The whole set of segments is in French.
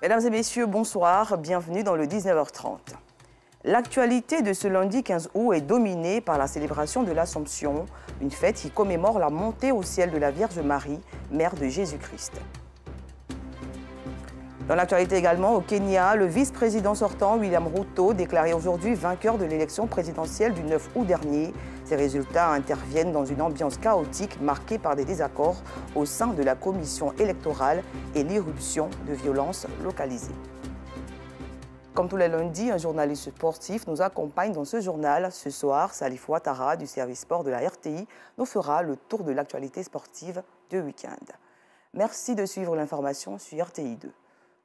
Mesdames et messieurs, bonsoir, bienvenue dans le 19h30. L'actualité de ce lundi 15 août est dominée par la célébration de l'Assomption, une fête qui commémore la montée au ciel de la Vierge Marie, mère de Jésus-Christ. Dans l'actualité également, au Kenya, le vice-président sortant, William Ruto, déclaré aujourd'hui vainqueur de l'élection présidentielle du 9 août dernier. Ces résultats interviennent dans une ambiance chaotique marquée par des désaccords au sein de la commission électorale et l'irruption de violences localisées. Comme tous les lundis, un journaliste sportif nous accompagne dans ce journal. Ce soir, Salif Ouattara du service sport de la RTI nous fera le tour de l'actualité sportive de week-end. Merci de suivre l'information sur RTI 2.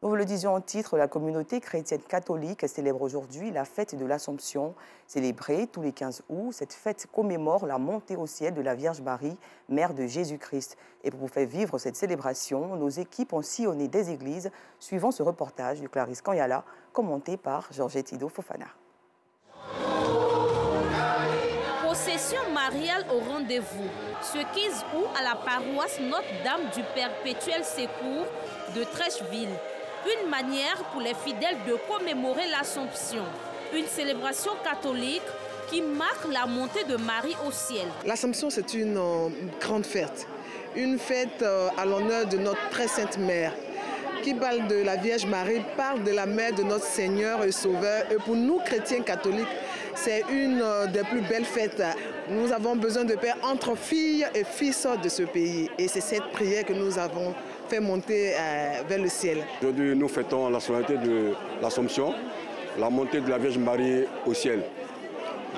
Nous vous le disions en titre, la communauté chrétienne catholique célèbre aujourd'hui la fête de l'Assomption. Célébrée tous les 15 août, cette fête commémore la montée au ciel de la Vierge Marie, mère de Jésus-Christ. Et pour vous faire vivre cette célébration, nos équipes ont sillonné des églises, suivant ce reportage de Clarisse Kanyala, commenté par Georgette Ido Fofana. Procession mariale au rendez-vous. Ce 15 août à la paroisse Notre-Dame du Perpétuel Secours de Trècheville. Une manière pour les fidèles de commémorer l'Assomption. Une célébration catholique qui marque la montée de Marie au ciel. L'Assomption, c'est une grande fête. Une fête à l'honneur de notre très sainte mère. Qui parle de la Vierge Marie, parle de la mère de notre Seigneur et Sauveur. Et pour nous, chrétiens catholiques, c'est une des plus belles fêtes. Nous avons besoin de paix entre filles et fils de ce pays. Et c'est cette prière que nous avons fait monter vers le ciel. Aujourd'hui, nous fêtons la solennité de l'Assomption, la montée de la Vierge Marie au ciel.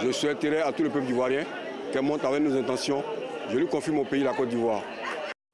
Je souhaiterais à tout le peuple ivoirien qu'elle monte avec nos intentions. Je lui confie mon pays, la Côte d'Ivoire.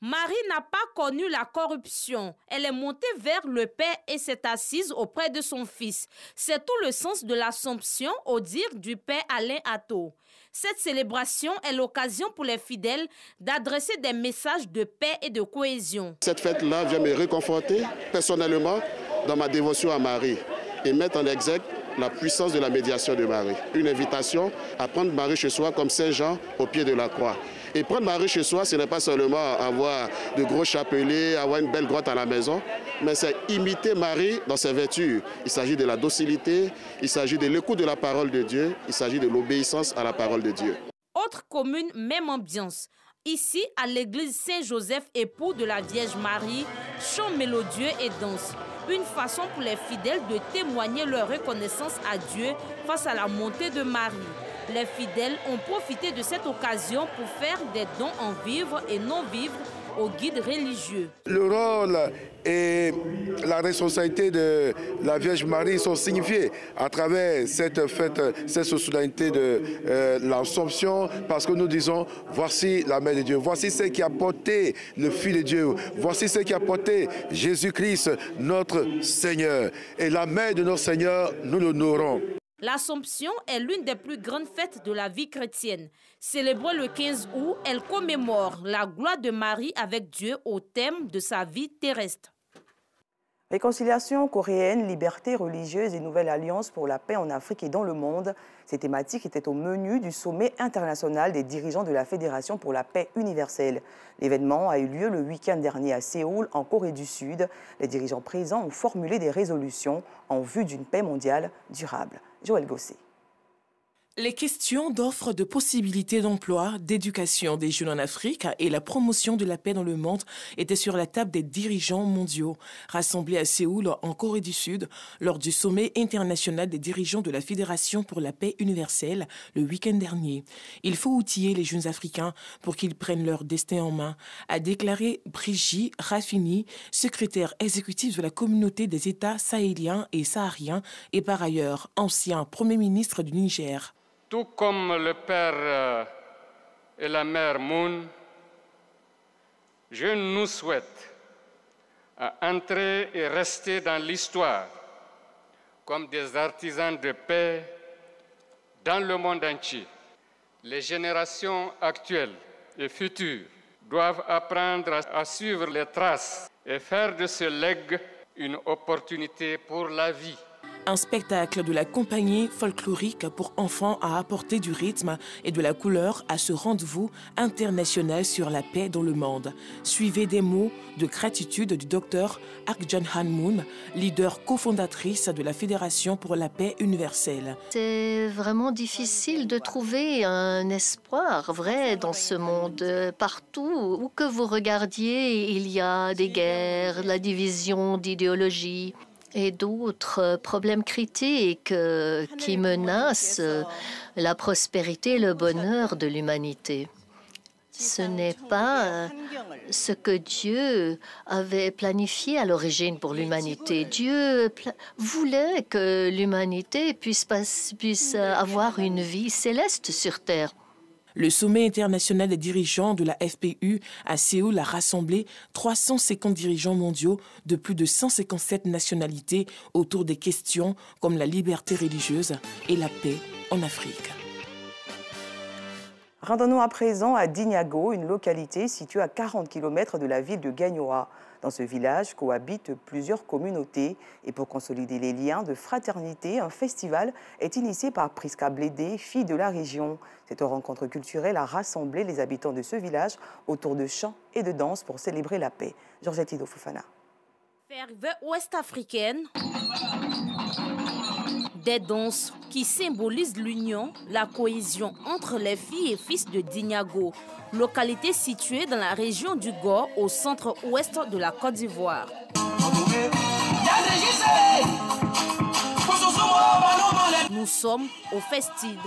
Marie n'a pas connu la corruption. Elle est montée vers le Père et s'est assise auprès de son Fils. C'est tout le sens de l'Assomption au dire du Père Alain Atto. Cette célébration est l'occasion pour les fidèles d'adresser des messages de paix et de cohésion. Cette fête-là vient me réconforter personnellement dans ma dévotion à Marie et mettre en exergue la puissance de la médiation de Marie. Une invitation à prendre Marie chez soi comme Saint Jean au pied de la croix. Et prendre Marie chez soi, ce n'est pas seulement avoir de gros chapelets, avoir une belle grotte à la maison, mais c'est imiter Marie dans ses vertus. Il s'agit de la docilité, il s'agit de l'écoute de la parole de Dieu, il s'agit de l'obéissance à la parole de Dieu. Autre commune, même ambiance. Ici, à l'église Saint-Joseph, époux de la Vierge Marie, chant mélodieux et danse. Une façon pour les fidèles de témoigner leur reconnaissance à Dieu face à la montée de Marie. Les fidèles ont profité de cette occasion pour faire des dons en vivres et non-vivres aux guides religieux. Le rôle et la responsabilité de la Vierge Marie sont signifiés à travers cette fête, cette solennité de l'Assomption, parce que nous disons, voici la mère de Dieu, voici celle qui a porté le Fils de Dieu, voici celle qui a porté Jésus-Christ, notre Seigneur. Et la mère de notre Seigneur, nous l'honorons. L'Assomption est l'une des plus grandes fêtes de la vie chrétienne. Célébrée le 15 août, elle commémore la gloire de Marie avec Dieu au thème de sa vie terrestre. Réconciliation coréenne, liberté religieuse et nouvelle alliance pour la paix en Afrique et dans le monde. Ces thématiques étaient au menu du sommet international des dirigeants de la Fédération pour la paix universelle. L'événement a eu lieu le week-end dernier à Séoul, en Corée du Sud. Les dirigeants présents ont formulé des résolutions en vue d'une paix mondiale durable. Joël Gosset. Les questions d'offres de possibilités d'emploi, d'éducation des jeunes en Afrique et la promotion de la paix dans le monde étaient sur la table des dirigeants mondiaux, rassemblés à Séoul, en Corée du Sud, lors du sommet international des dirigeants de la Fédération pour la paix universelle le week-end dernier. Il faut outiller les jeunes Africains pour qu'ils prennent leur destin en main, a déclaré Brigitte Raffini, secrétaire exécutive de la communauté des États sahéliens et sahariens et par ailleurs ancien Premier ministre du Niger. Tout comme le père et la mère Moon, je nous souhaite entrer et rester dans l'histoire comme des artisans de paix dans le monde entier. Les générations actuelles et futures doivent apprendre à suivre les traces et faire de ce legs une opportunité pour la vie. Un spectacle de la compagnie folklorique pour enfants a apporté du rythme et de la couleur à ce rendez-vous international sur la paix dans le monde. Suivez des mots de gratitude du Dr Ak John Han Moon, leader cofondatrice de la Fédération pour la paix universelle. C'est vraiment difficile de trouver un espoir vrai dans ce monde. Partout où que vous regardiez, il y a des guerres, la division d'idéologie et d'autres problèmes critiques qui menacent la prospérité et le bonheur de l'humanité. Ce n'est pas ce que Dieu avait planifié à l'origine pour l'humanité. Dieu voulait que l'humanité puisse avoir une vie céleste sur Terre. Le sommet international des dirigeants de la FPU à Séoul a rassemblé 350 dirigeants mondiaux de plus de 157 nationalités autour des questions comme la liberté religieuse et la paix en Afrique. Rendons-nous à présent à Dinyago, une localité située à 40 km de la ville de Gagnoa. Dans ce village cohabitent plusieurs communautés et pour consolider les liens de fraternité, un festival est initié par Priska Blédé, fille de la région. Cette rencontre culturelle a rassemblé les habitants de ce village autour de chants et de danses pour célébrer la paix. Georgette Ido Fofana. Ferveur ouest-africaine, des danses qui symbolisent l'union, la cohésion entre les filles et fils de Dinyago, localité située dans la région du Gor, au centre-ouest de la Côte d'Ivoire. Nous sommes au Festid,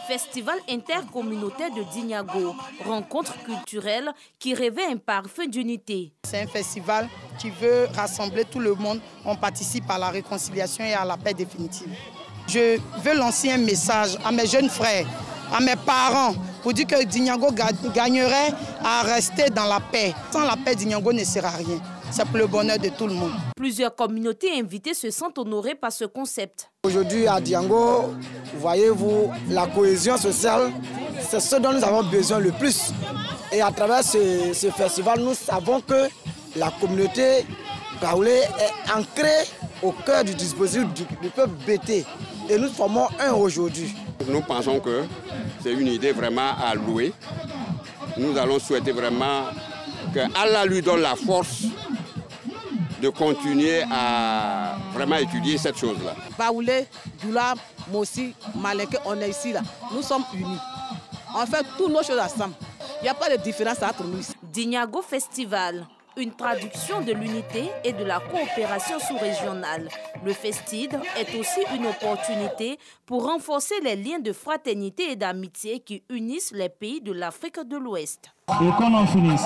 festival intercommunautaire de Dinyago, rencontre culturelle qui revêt un parfum d'unité. C'est un festival qui veut rassembler tout le monde. On participe à la réconciliation et à la paix définitive. Je veux lancer un message à mes jeunes frères, à mes parents, pour dire que Dinyago gagnerait à rester dans la paix. Sans la paix, Dinyago ne sera rien. C'est pour le bonheur de tout le monde. Plusieurs communautés invitées se sentent honorées par ce concept. Aujourd'hui à Dinyago, voyez-vous, la cohésion sociale, c'est ce dont nous avons besoin le plus. Et à travers ce festival, nous savons que la communauté Baoulé est ancrée au cœur du dispositif du peuple BT. Et nous formons un aujourd'hui. Nous pensons que c'est une idée vraiment à louer. Nous allons souhaiter vraiment que Allah lui donne la force de continuer à vraiment étudier cette chose-là. Baoulé, Doula, Mossi, Malinké, on est ici là. Nous sommes unis. On fait toutes nos choses ensemble. Il n'y a pas de différence entre nous ici. Dinyago Festival, une traduction de l'unité et de la coopération sous-régionale. Le Festid est aussi une opportunité pour renforcer les liens de fraternité et d'amitié qui unissent les pays de l'Afrique de l'Ouest. Et qu'on en finisse.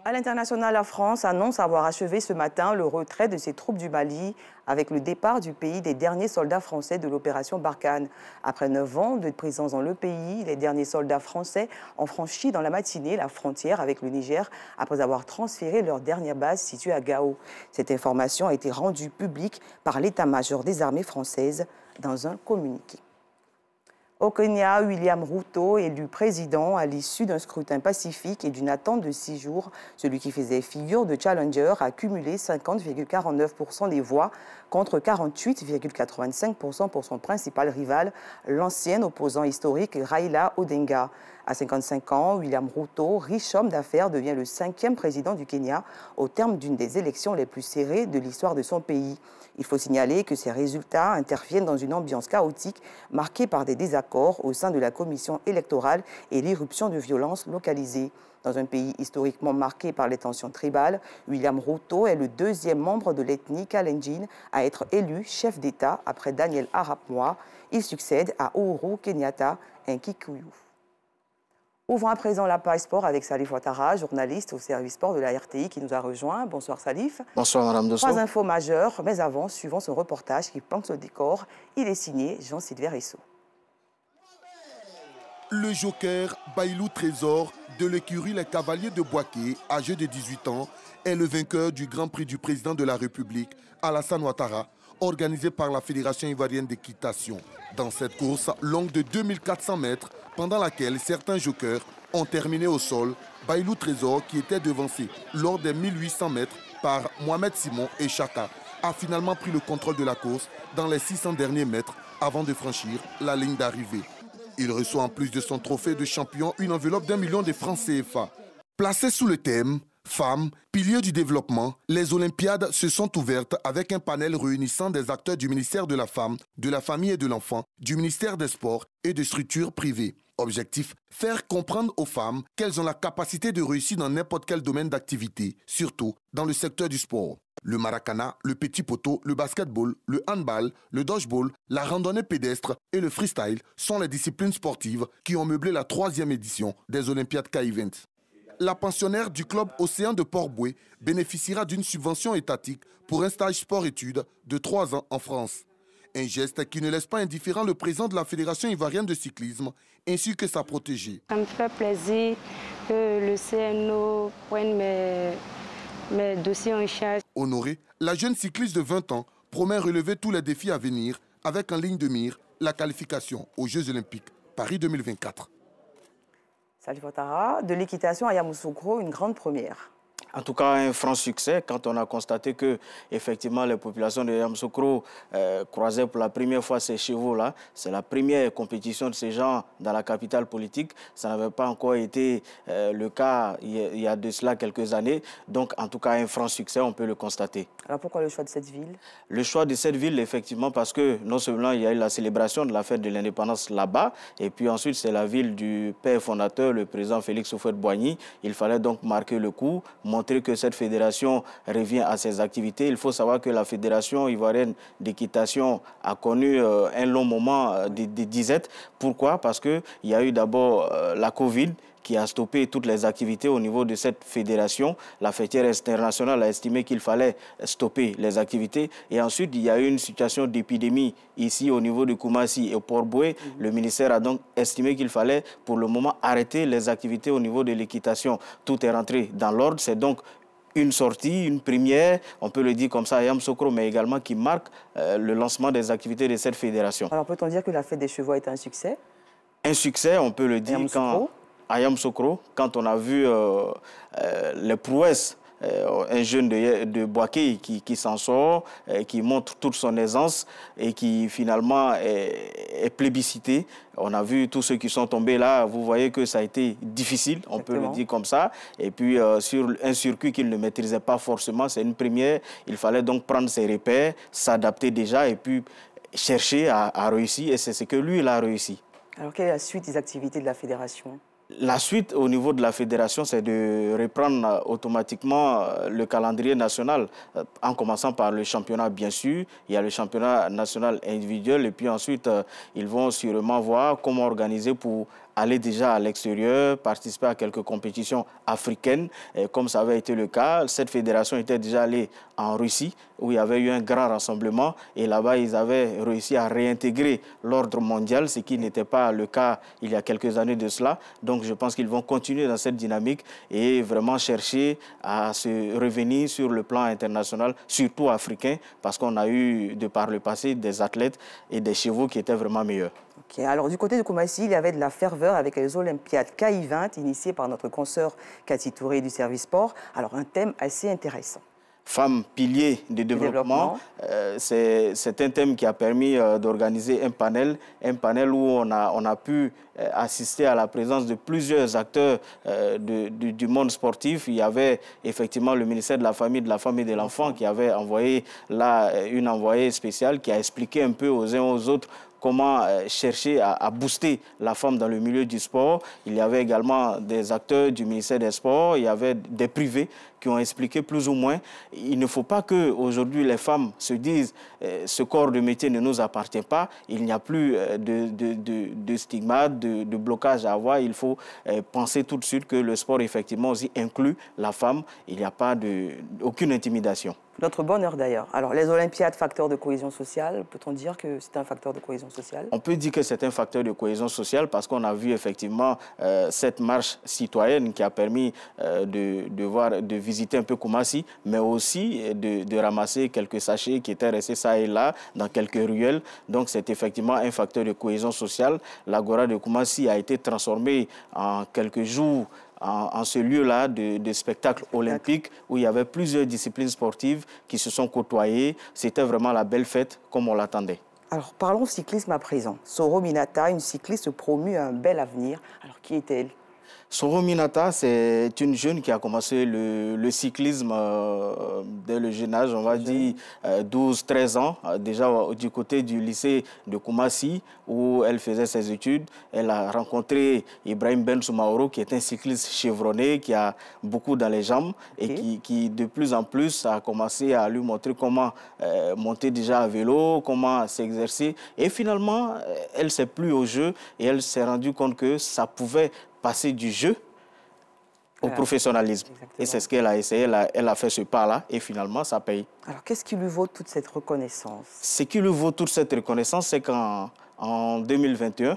À l'international, la France annonce avoir achevé ce matin le retrait de ses troupes du Mali avec le départ du pays des derniers soldats français de l'opération Barkhane. Après 9 ans de présence dans le pays, les derniers soldats français ont franchi dans la matinée la frontière avec le Niger après avoir transféré leur dernière base située à Gao. Cette information a été rendue publique par l'état-major des armées françaises dans un communiqué. Au Kenya, William Ruto, élu président à l'issue d'un scrutin pacifique et d'une attente de 6 jours. Celui qui faisait figure de challenger a cumulé 50,49% des voix contre 48,85% pour son principal rival, l'ancien opposant historique Raila Odinga. À 55 ans, William Ruto, riche homme d'affaires, devient le 5e président du Kenya au terme d'une des élections les plus serrées de l'histoire de son pays. Il faut signaler que ces résultats interviennent dans une ambiance chaotique marquée par des désaccords au sein de la commission électorale et l'irruption de violences localisées. Dans un pays historiquement marqué par les tensions tribales, William Ruto est le 2e membre de l'ethnie Kalenjin à être élu chef d'État après Daniel Arap Moi. Il succède à Uhuru Kenyatta, un Kikuyu. Ouvrons à présent la page sport avec Salif Ouattara, journaliste au service sport de la RTI qui nous a rejoint. Bonsoir Salif. Bonsoir Madame Dosso. 3 infos majeures, mais avant, suivons ce reportage qui plante le décor. Il est signé Jean-Sylvain Rissot. Le joker Bailou Trésor de l'écurie Les Cavaliers de Boaké, âgé de 18 ans, est le vainqueur du Grand Prix du président de la République, Alassane Ouattara, organisé par la Fédération ivoirienne d'équitation. Dans cette course longue de 2400 mètres, pendant laquelle certains jokers ont terminé au sol, Bailou Trésor, qui était devancé lors des 1800 mètres par Mohamed Simon et Chaka, a finalement pris le contrôle de la course dans les 600 derniers mètres avant de franchir la ligne d'arrivée. Il reçoit en plus de son trophée de champion une enveloppe d'1 million de francs CFA. Placée sous le thème « Femmes, piliers du développement », les Olympiades se sont ouvertes avec un panel réunissant des acteurs du ministère de la Femme, de la Famille et de l'Enfant, du ministère des Sports et de structures privées. Objectif, faire comprendre aux femmes qu'elles ont la capacité de réussir dans n'importe quel domaine d'activité, surtout dans le secteur du sport. Le maracana, le petit poteau, le basketball, le handball, le dodgeball, la randonnée pédestre et le freestyle sont les disciplines sportives qui ont meublé la 3e édition des Olympiades K-Event. La pensionnaire du club Océan de Port-Bouët bénéficiera d'une subvention étatique pour un stage sport-études de 3 ans en France. Un geste qui ne laisse pas indifférent le président de la Fédération ivoirienne de cyclisme ainsi que sa protégée. Ça me fait plaisir que le CNO prenne mes dossiers en charge. Honorée, la jeune cycliste de 20 ans promet relever tous les défis à venir avec en ligne de mire la qualification aux Jeux Olympiques Paris 2024. Salut Ouattara, de l'équitation à Yamoussoukro, une grande première. En tout cas, un franc succès quand on a constaté que effectivement les populations de Yamoussoukro croisaient pour la première fois ces chevaux-là. C'est la première compétition de ces gens dans la capitale politique. Ça n'avait pas encore été le cas il y a de cela quelques années. Donc, en tout cas, un franc succès, on peut le constater. Alors, pourquoi le choix de cette ville? Le choix de cette ville, effectivement, parce que non seulement il y a eu la célébration de la fête de l'indépendance là-bas, et puis ensuite, c'est la ville du père fondateur, le président Félix Houphouët-Boigny. Il fallait donc marquer le coup, montrer que cette fédération revient à ses activités. Il faut savoir que la Fédération ivoirienne d'équitation a connu un long moment de disette. Pourquoi? Parce qu'il y a eu d'abord la Covid qui a stoppé toutes les activités au niveau de cette fédération. La fêtière internationale a estimé qu'il fallait stopper les activités. Et ensuite, il y a eu une situation d'épidémie ici au niveau de Koumassi et au Port-Bouët. Le ministère a donc estimé qu'il fallait pour le moment arrêter les activités au niveau de l'équitation. Tout est rentré dans l'ordre. C'est donc une sortie, une première, on peut le dire comme ça, à Yamoussoukro, mais également qui marque le lancement des activités de cette fédération. Alors peut-on dire que la fête des chevaux a été un succès? Un succès, on peut le dire à Yamoussoukro, quand on a vu les prouesses, un jeune de Boaké qui s'en sort, qui montre toute son aisance et qui finalement est plébiscité. On a vu tous ceux qui sont tombés là, vous voyez que ça a été difficile, on peut le dire comme ça. Et puis sur un circuit qu'il ne maîtrisait pas forcément, c'est une première, il fallait donc prendre ses repères, s'adapter déjà et puis chercher à réussir. Et c'est ce que lui, il a réussi. Alors quelle est la suite des activités de la fédération? La suite au niveau de la fédération, c'est de reprendre automatiquement le calendrier national, en commençant par le championnat, bien sûr. Il y a le championnat national individuel et puis ensuite, ils vont sûrement voir comment organiser pour aller déjà à l'extérieur, participer à quelques compétitions africaines, et comme ça avait été le cas. Cette fédération était déjà allée en Russie, où il y avait eu un grand rassemblement, et là-bas, ils avaient réussi à réintégrer l'ordre mondial, ce qui n'était pas le cas il y a quelques années de cela. Donc, je pense qu'ils vont continuer dans cette dynamique et vraiment chercher à se revenir sur le plan international, surtout africain, parce qu'on a eu, de par le passé, des athlètes et des chevaux qui étaient vraiment meilleurs. Okay. Alors, du côté de Koumassi, il y avait de la ferveur avec les Olympiades KI20 initiées par notre consoeur Cathy Touré du service sport. Alors, un thème assez intéressant. Femmes piliers de développement. C'est un thème qui a permis d'organiser un panel où on a pu assister à la présence de plusieurs acteurs du monde sportif. Il y avait effectivement le ministère de la Famille et de l'Enfant qui avait envoyé là une envoyée spéciale qui a expliqué un peu aux uns aux autres comment chercher à booster la femme dans le milieu du sport. Il y avait également des acteurs du ministère des Sports, il y avait des privés qui ont expliqué plus ou moins. Il ne faut pas qu'aujourd'hui les femmes se disent ce corps de métier ne nous appartient pas, il n'y a plus de stigmate, de blocage à avoir. Il faut penser tout de suite que le sport effectivement aussi inclut la femme. Il n'y a pas aucune intimidation. Notre bonheur d'ailleurs. Alors, les Olympiades, facteur de cohésion sociale, peut-on dire que c'est un facteur de cohésion sociale? On peut dire que c'est un facteur de cohésion sociale parce qu'on a vu effectivement cette marche citoyenne qui a permis de visiter un peu Koumassi, mais aussi de ramasser quelques sachets qui étaient restés ça et là dans quelques ruelles. Donc, c'est effectivement un facteur de cohésion sociale. L'agora de Koumassi a été transformée en quelques jours en ce lieu-là de spectacle olympique où il y avait plusieurs disciplines sportives qui se sont côtoyées. C'était vraiment la belle fête comme on l'attendait. Alors parlons cyclisme à présent. Soro Minata, une cycliste promue à un bel avenir. Alors qui est-elle? Soro Minata, c'est une jeune qui a commencé le cyclisme dès le jeune âge, on va dire 12-13 ans, déjà du côté du lycée de Koumassi, où elle faisait ses études. Elle a rencontré Ibrahim Ben Soumaoro, qui est un cycliste chevronné, qui a beaucoup dans les jambes et qui de plus en plus a commencé à lui montrer comment monter déjà à vélo, comment s'exercer. Et finalement, elle s'est plu au jeu et elle s'est rendue compte que ça pouvait passer du jeu au professionnalisme. Exactement. Et c'est ce qu'elle a essayé. Elle a fait ce pas-là et finalement, ça paye. Alors, qu'est-ce qui lui vaut toute cette reconnaissance? Ce qui lui vaut toute cette reconnaissance, c'est qu'en 2021,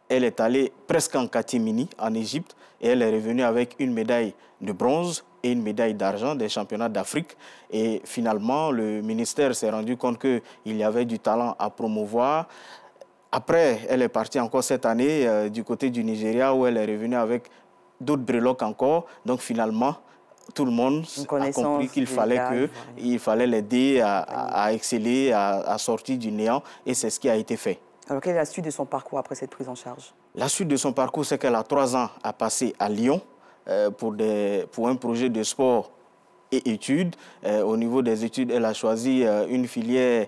elle est allée presque en catimini, en Égypte, et elle est revenue avec une médaille de bronze et une médaille d'argent des championnats d'Afrique. Et finalement, le ministère s'est rendu compte qu'il y avait du talent à promouvoir. Après, elle est partie encore cette année du côté du Nigeria où elle est revenue avec d'autres breloques encore. Donc finalement, tout le monde a compris qu'il fallait l'aider à exceller, à sortir du néant. Et c'est ce qui a été fait. Alors quelle est la suite de son parcours après cette prise en charge? La suite de son parcours, c'est qu'elle a 3 ans à passer à Lyon pour un projet de sport et études. Au niveau des études, elle a choisi une filière,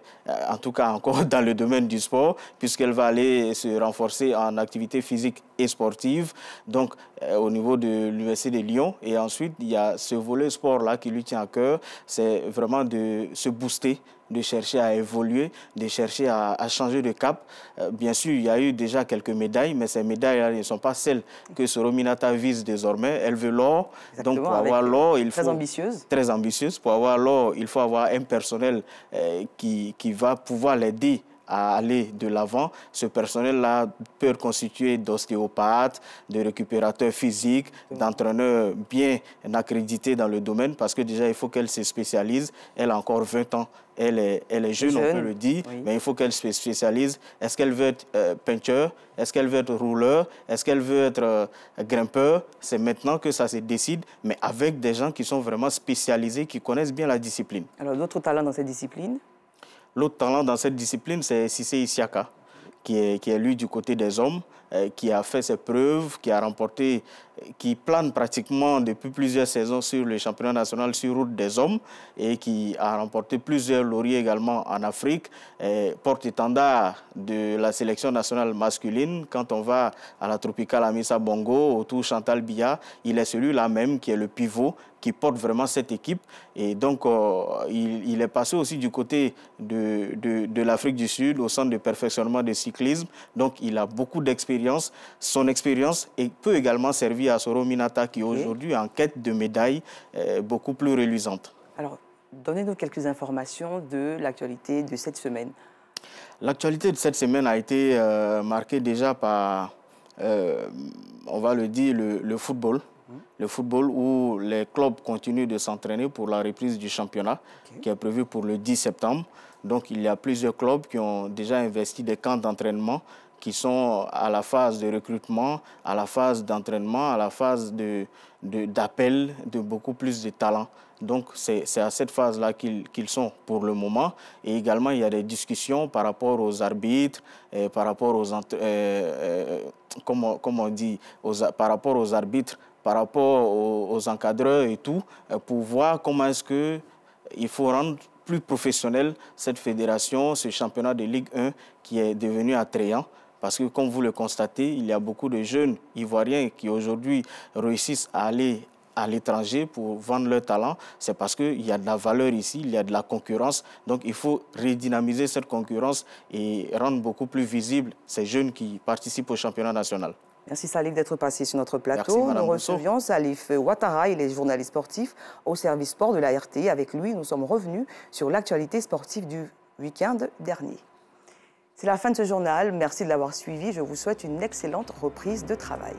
en tout cas encore dans le domaine du sport, puisqu'elle va aller se renforcer en activité physique et sportive, donc au niveau de l'Université de Lyon. Et ensuite, il y a ce volet sport-là qui lui tient à cœur, c'est vraiment de se booster, de chercher à évoluer, de chercher à changer de cap. Bien sûr, il y a eu déjà quelques médailles, mais ces médailles ne sont pas celles que Soro Minata vise désormais. Elle veut l'or. Donc, pour avoir l'or, il faut... Très ambitieuse. Très ambitieuse. Pour avoir l'or, il faut avoir un personnel qui va pouvoir l'aider à aller de l'avant. Ce personnel-là peut constituer d'ostéopathes, de récupérateurs physiques, d'entraîneurs bien accrédités dans le domaine, parce que déjà, il faut qu'elle se spécialise. Elle a encore 20 ans. Elle est jeune, on peut le dire, mais il faut qu'elle se spécialise. Est-ce qu'elle veut être peinture? Est-ce qu'elle veut être rouleur? Est-ce qu'elle veut être grimpeur? C'est maintenant que ça se décide, mais avec des gens qui sont vraiment spécialisés, qui connaissent bien la discipline. Alors, d'autres talents dans cette discipline? L'autre talent dans cette discipline, c'est Cissé Isiaka, qui est lui du côté des hommes, qui a fait ses preuves, qui a remporté, qui plane pratiquement depuis plusieurs saisons sur le championnat national sur route des hommes et qui a remporté plusieurs lauriers également en Afrique, porte-étendard de la sélection nationale masculine. Quand on va à la Tropicale Amissa Bongo, autour Chantal Biya, il est celui-là même qui est le pivot, qui porte vraiment cette équipe. Et donc, il est passé aussi du côté de l'Afrique du Sud, au centre de perfectionnement de cyclisme. Donc, il a beaucoup d'expérience. Son expérience peut également servir à Soro Minata, qui est aujourd'hui en quête de médailles beaucoup plus reluisantes. Alors, donnez-nous quelques informations de l'actualité de cette semaine. L'actualité de cette semaine a été marquée déjà par, on va le dire, le football. Le football où les clubs continuent de s'entraîner pour la reprise du championnat qui est prévu pour le 10 septembre. Donc il y a plusieurs clubs qui ont déjà investi des camps d'entraînement qui sont à la phase de recrutement, à la phase d'entraînement, à la phase d'appel de beaucoup plus de talents. Donc c'est à cette phase-là qu'ils sont pour le moment. Et également, il y a des discussions par rapport aux arbitres, par rapport aux par rapport aux arbitres, par rapport aux encadreurs et tout, pour voir comment est-ce qu'il faut rendre plus professionnel cette fédération, ce championnat de Ligue 1 qui est devenu attrayant. Parce que, comme vous le constatez, il y a beaucoup de jeunes Ivoiriens qui aujourd'hui réussissent à aller à l'étranger pour vendre leur talent. C'est parce qu'il y a de la valeur ici, il y a de la concurrence. Donc, il faut redynamiser cette concurrence et rendre beaucoup plus visible ces jeunes qui participent au championnat national. Merci Salif d'être passé sur notre plateau. Merci, nous recevions Salif Ouattara, il est journaliste sportif au service sport de la RT. Avec lui, nous sommes revenus sur l'actualité sportive du week-end dernier. C'est la fin de ce journal. Merci de l'avoir suivi. Je vous souhaite une excellente reprise de travail.